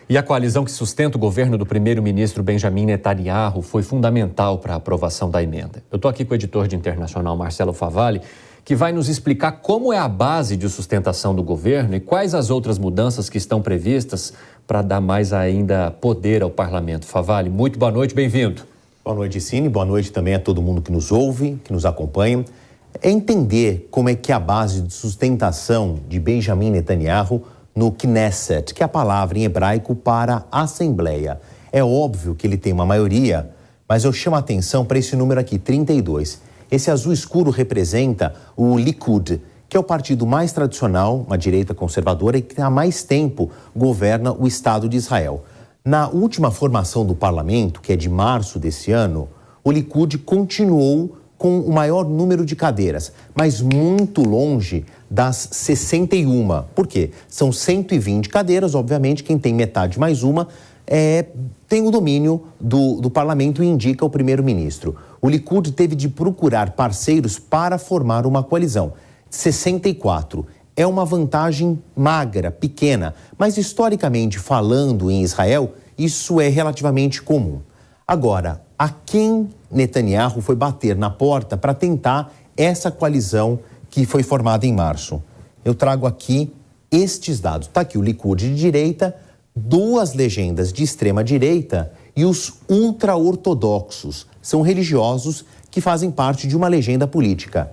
E a coalizão que sustenta o governo do primeiro-ministro Benjamin Netanyahu foi fundamental para a aprovação da emenda. Eu estou aqui com o editor de internacional Marcelo Favalli, que vai nos explicar como é a base de sustentação do governo e quais as outras mudanças que estão previstas para dar mais ainda poder ao parlamento. Favalli, muito boa noite, bem-vindo. Boa noite, Cine. Boa noite também a todo mundo que nos ouve, que nos acompanha. É entender como é que é a base de sustentação de Benjamin Netanyahu no Knesset, que é a palavra em hebraico para Assembleia. É óbvio que ele tem uma maioria, mas eu chamo a atenção para esse número aqui, 32. Esse azul escuro representa o Likud, que é o partido mais tradicional, uma direita conservadora e que há mais tempo governa o Estado de Israel. Na última formação do parlamento, que é de março desse ano, o Likud continuou com o maior número de cadeiras, mas muito longe das 61. Por quê? São 120 cadeiras, obviamente, quem tem metade mais uma tem o domínio do parlamento e indica o primeiro-ministro. O Likud teve de procurar parceiros para formar uma coalizão. 64. É uma vantagem magra, pequena, mas historicamente falando em Israel, isso é relativamente comum. Agora, a quem Netanyahu foi bater na porta para tentar essa coalizão que foi formada em março? Eu trago aqui estes dados. Está aqui o Likud de direita, duas legendas de extrema direita e os ultra-ortodoxos. São religiosos que fazem parte de uma legenda política.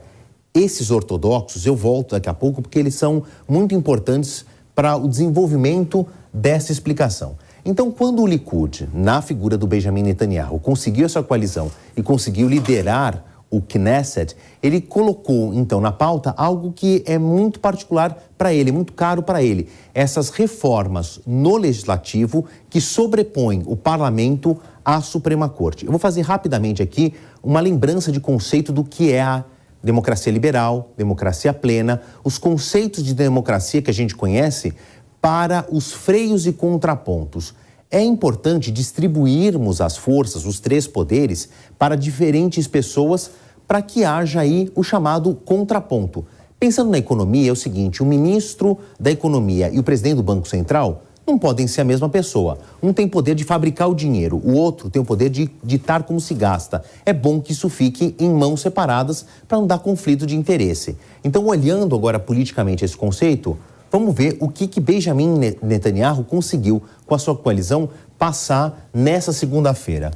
Esses ortodoxos, eu volto daqui a pouco, porque eles são muito importantes para o desenvolvimento dessa explicação. Então, quando o Likud, na figura do Benjamin Netanyahu, conseguiu essa coalizão e conseguiu liderar o Knesset, ele colocou, então, na pauta algo que é muito particular para ele, muito caro para ele. Essas reformas no legislativo que sobrepõem o parlamento à Suprema Corte. Eu vou fazer rapidamente aqui uma lembrança de conceito do que é a democracia liberal, democracia plena, os conceitos de democracia que a gente conhece para os freios e contrapontos. É importante distribuirmos as forças, os três poderes, para diferentes pessoas, para que haja aí o chamado contraponto. Pensando na economia, é o seguinte, o ministro da Economia e o presidente do Banco Central não podem ser a mesma pessoa. Um tem poder de fabricar o dinheiro, o outro tem o poder de ditar como se gasta. É bom que isso fique em mãos separadas para não dar conflito de interesse. Então, olhando agora politicamente esse conceito, vamos ver o que Benjamin Netanyahu conseguiu, com a sua coalizão, passar nessa segunda-feira.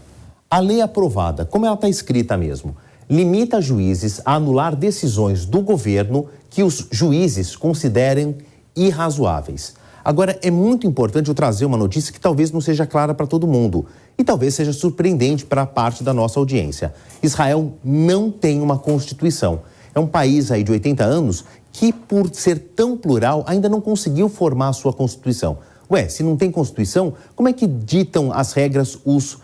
A lei aprovada, como ela está escrita mesmo, limita juízes a anular decisões do governo que os juízes considerem irrazoáveis. Agora, é muito importante eu trazer uma notícia que talvez não seja clara para todo mundo e talvez seja surpreendente para parte da nossa audiência. Israel não tem uma constituição. É um país aí de 80 anos que, por ser tão plural, ainda não conseguiu formar a sua Constituição. Ué, se não tem Constituição, como é que ditam as regras os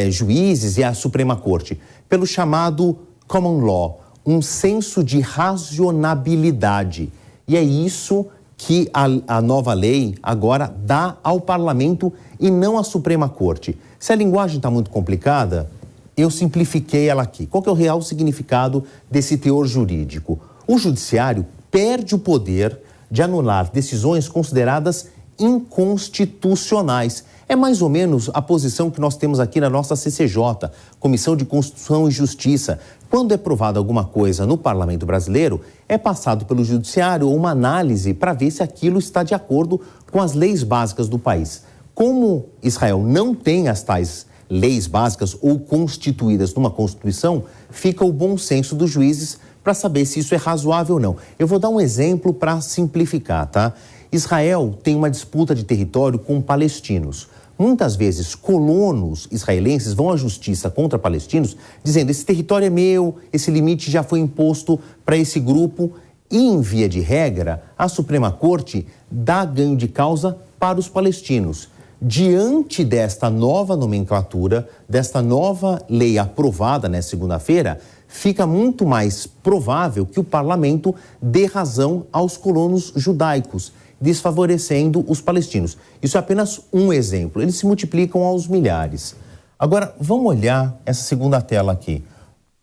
juízes e a Suprema Corte? Pelo chamado Common Law, um senso de racionalidade. E é isso que a nova lei agora dá ao parlamento e não à Suprema Corte. Se a linguagem está muito complicada, eu simplifiquei ela aqui. Qual que é o real significado desse teor jurídico? O judiciário perde o poder de anular decisões consideradas inconstitucionais. É mais ou menos a posição que nós temos aqui na nossa CCJ, Comissão de Constituição e Justiça. Quando é provada alguma coisa no Parlamento brasileiro, é passado pelo judiciário uma análise para ver se aquilo está de acordo com as leis básicas do país. Como Israel não tem as tais leis básicas ou constituídas numa Constituição, fica o bom senso dos juízes para saber se isso é razoável ou não. Eu vou dar um exemplo para simplificar, tá? Israel tem uma disputa de território com palestinos. Muitas vezes, colonos israelenses vão à justiça contra palestinos, dizendo esse território é meu, esse limite já foi imposto para esse grupo. E, em via de regra, a Suprema Corte dá ganho de causa para os palestinos. Diante desta nova nomenclatura, desta nova lei aprovada nesta segunda-feira, fica muito mais provável que o parlamento dê razão aos colonos judaicos, desfavorecendo os palestinos. Isso é apenas um exemplo, eles se multiplicam aos milhares. Agora, vamos olhar essa segunda tela aqui.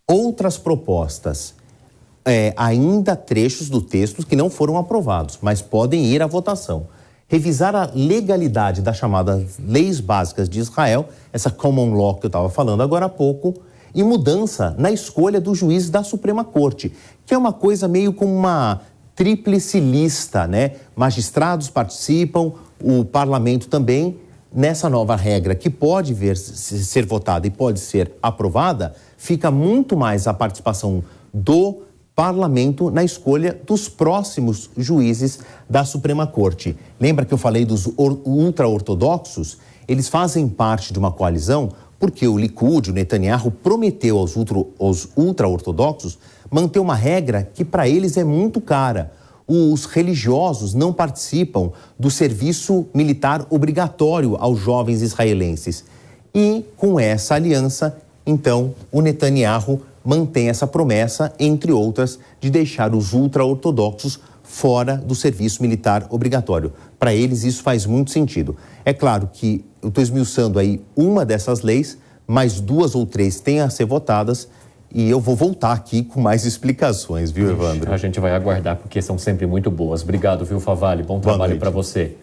Outras propostas, ainda trechos do texto que não foram aprovados, mas podem ir à votação. revisar a legalidade das chamadas leis básicas de Israel, essa common law que eu estava falando agora há pouco, e mudança na escolha dos juízes da Suprema Corte, que é uma coisa meio como uma tríplice lista, né? Magistrados participam, o parlamento também. Nessa nova regra, que pode ser votada e pode ser aprovada, fica muito mais a participação do parlamento na escolha dos próximos juízes da Suprema Corte. Lembra que eu falei dos ultra-ortodoxos? Eles fazem parte de uma coalizão porque o Likud, o Netanyahu, prometeu aos ultra-ortodoxos manter uma regra que para eles é muito cara. Os religiosos não participam do serviço militar obrigatório aos jovens israelenses. E com essa aliança, então, o Netanyahu mantém essa promessa, entre outras, de deixar os ultra-ortodoxos fora do serviço militar obrigatório. Para eles, isso faz muito sentido. É claro que eu estou esmiuçando aí uma dessas leis, mas 2 ou 3 têm a ser votadas. E eu vou voltar aqui com mais explicações, viu, Evandro? A gente vai aguardar, porque são sempre muito boas. Obrigado, viu, Favalli? Bom trabalho para você.